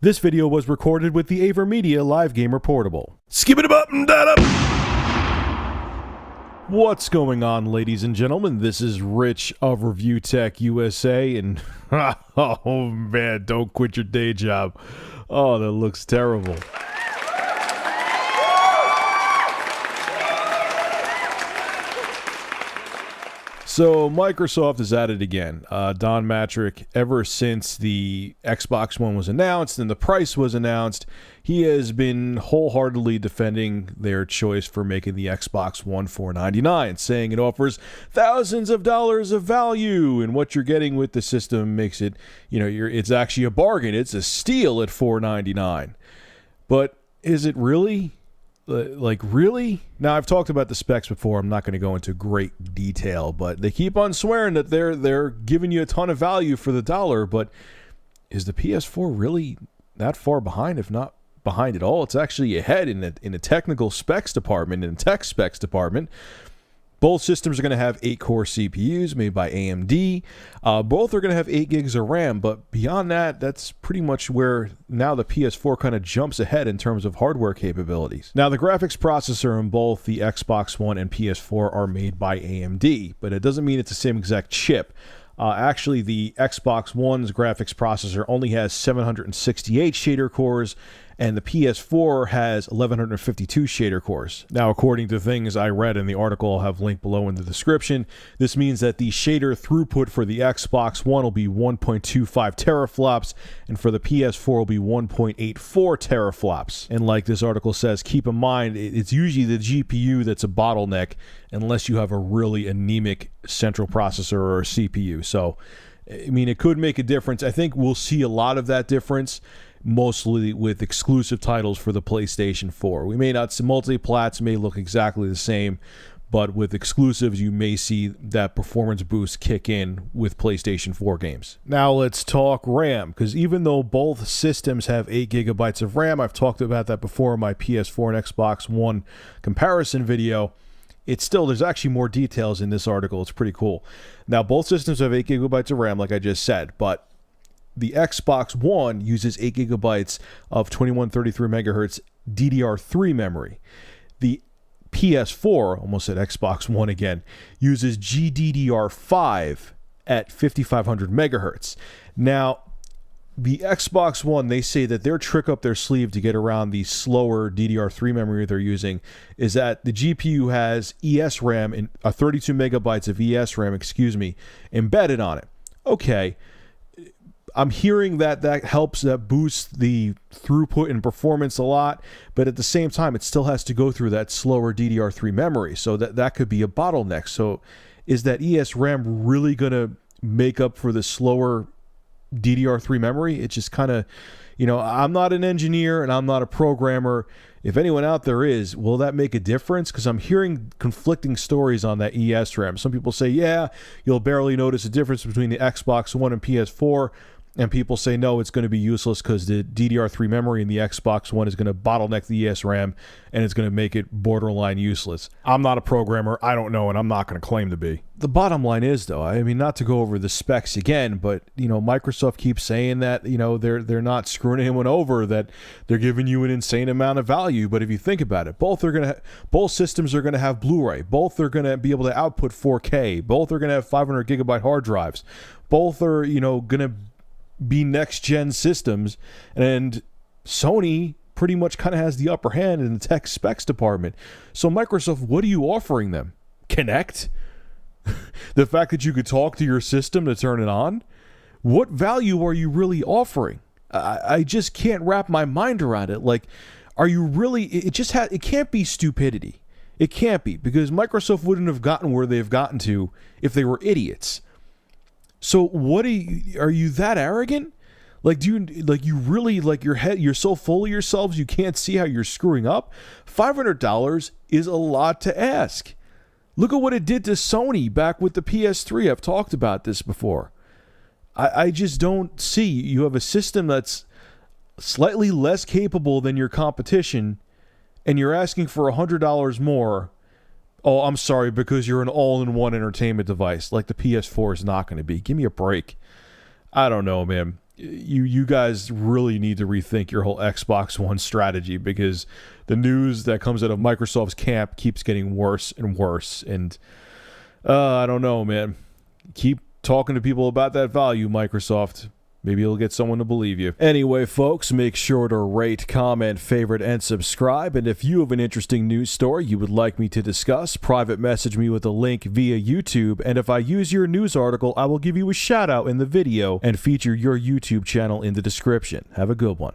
This video was recorded with the AverMedia Live Gamer Portable. Skip it up and that up. What's going on, ladies and gentlemen? This is Rich of Review Tech USA, and oh man, don't quit your day job. Oh, that looks terrible. So Microsoft is at it again. Don Mattrick, ever since the Xbox One was announced and the price was announced, he has been wholeheartedly defending their choice for making the Xbox One $499, saying it offers thousands of dollars of value, and what you're getting with the system makes it, it's actually a bargain. It's a steal at $499. But is it really? Really? Now, I've talked about the specs before. I'm not going to go into great detail, but they keep on swearing that they're giving you a ton of value for the dollar. But is the PS4 really that far behind? If not behind at all, it's actually ahead in the technical specs department, in the tech specs department. Both systems are going to have 8-core CPUs made by AMD. Both are going to have 8 gigs of RAM, but beyond that, that's pretty much where now the PS4 kind of jumps ahead in terms of hardware capabilities. Now, the graphics processor in both the Xbox One and PS4 are made by AMD, but it doesn't mean it's the same exact chip. Actually, the Xbox One's graphics processor only has 768 shader cores, and the PS4 has 1152 shader cores. Now, according to things I read in the article I'll have linked below in the description, this means that the shader throughput for the Xbox One will be 1.25 teraflops, and for the PS4 will be 1.84 teraflops. And like this article says, keep in mind, it's usually the GPU that's a bottleneck unless you have a really anemic central processor or a CPU. So, I mean, it could make a difference. I think we'll see a lot of that difference, mostly with exclusive titles for the PlayStation 4. We may not see multi-plats, may look exactly the same, but with exclusives, you may see that performance boost kick in with PlayStation 4 games. Now let's talk RAM, because even though both systems have 8 gigabytes of RAM, I've talked about that before in my PS4 and Xbox One comparison video, there's actually more details in this article. It's pretty cool. Now, both systems have 8 gigabytes of RAM, like I just said, but the Xbox One uses 8 gigabytes of 2133 megahertz DDR3 memory. The PS4, almost said Xbox One again, uses GDDR5 at 5500 megahertz. Now, the Xbox One, they say that their trick up their sleeve to get around the slower DDR3 memory they're using is that the GPU has ESRAM, 32 megabytes of ESRAM, embedded on it. Okay. I'm hearing that helps, that boosts the throughput and performance a lot, but at the same time, it still has to go through that slower DDR3 memory, so that could be a bottleneck. So is that ESRAM really going to make up for the slower DDR3 memory? It's just kind of, I'm not an engineer and I'm not a programmer. If anyone out there is, will that make a difference? Because I'm hearing conflicting stories on that ESRAM. Some people say, yeah, you'll barely notice a difference between the Xbox One and PS4. And people say, no, it's going to be useless because the DDR3 memory in the Xbox One is going to bottleneck the ESRAM and it's going to make it borderline useless. I'm not a programmer. I don't know, and I'm not going to claim to be. The bottom line is, though, I mean, not to go over the specs again, but, Microsoft keeps saying that, they're not screwing anyone over, that they're giving you an insane amount of value. But if you think about it, both systems are going to have Blu-ray. Both are going to be able to output 4K. Both are going to have 500 gigabyte hard drives. Both are, going to be next-gen systems, and Sony pretty much kind of has the upper hand in the tech specs department. So Microsoft, what are you offering them? Kinect? The fact that you could talk to your system to turn it on? What value are you really offering? I just can't wrap my mind around it. Like, are you really... It can't be stupidity. It can't be, because Microsoft wouldn't have gotten where they've gotten to if they were idiots. So what are you that arrogant? Like, you really, you're so full of yourselves you can't see how you're screwing up? $500 is a lot to ask. Look at what it did to Sony back with the PS3. I've talked about this before. I just don't see. You have a system that's slightly less capable than your competition, and you're asking for $100 more. Oh, I'm sorry, because you're an all-in-one entertainment device like the PS4 is not going to be. Give me a break. I don't know, man. you guys really need to rethink your whole Xbox One strategy, because the news that comes out of Microsoft's camp keeps getting worse and worse. And I don't know, man. Keep talking to people about that value, Microsoft. Maybe you'll get someone to believe you. Anyway, folks, make sure to rate, comment, favorite, and subscribe. And if you have an interesting news story you would like me to discuss, private message me with a link via YouTube. And if I use your news article, I will give you a shout out in the video and feature your YouTube channel in the description. Have a good one.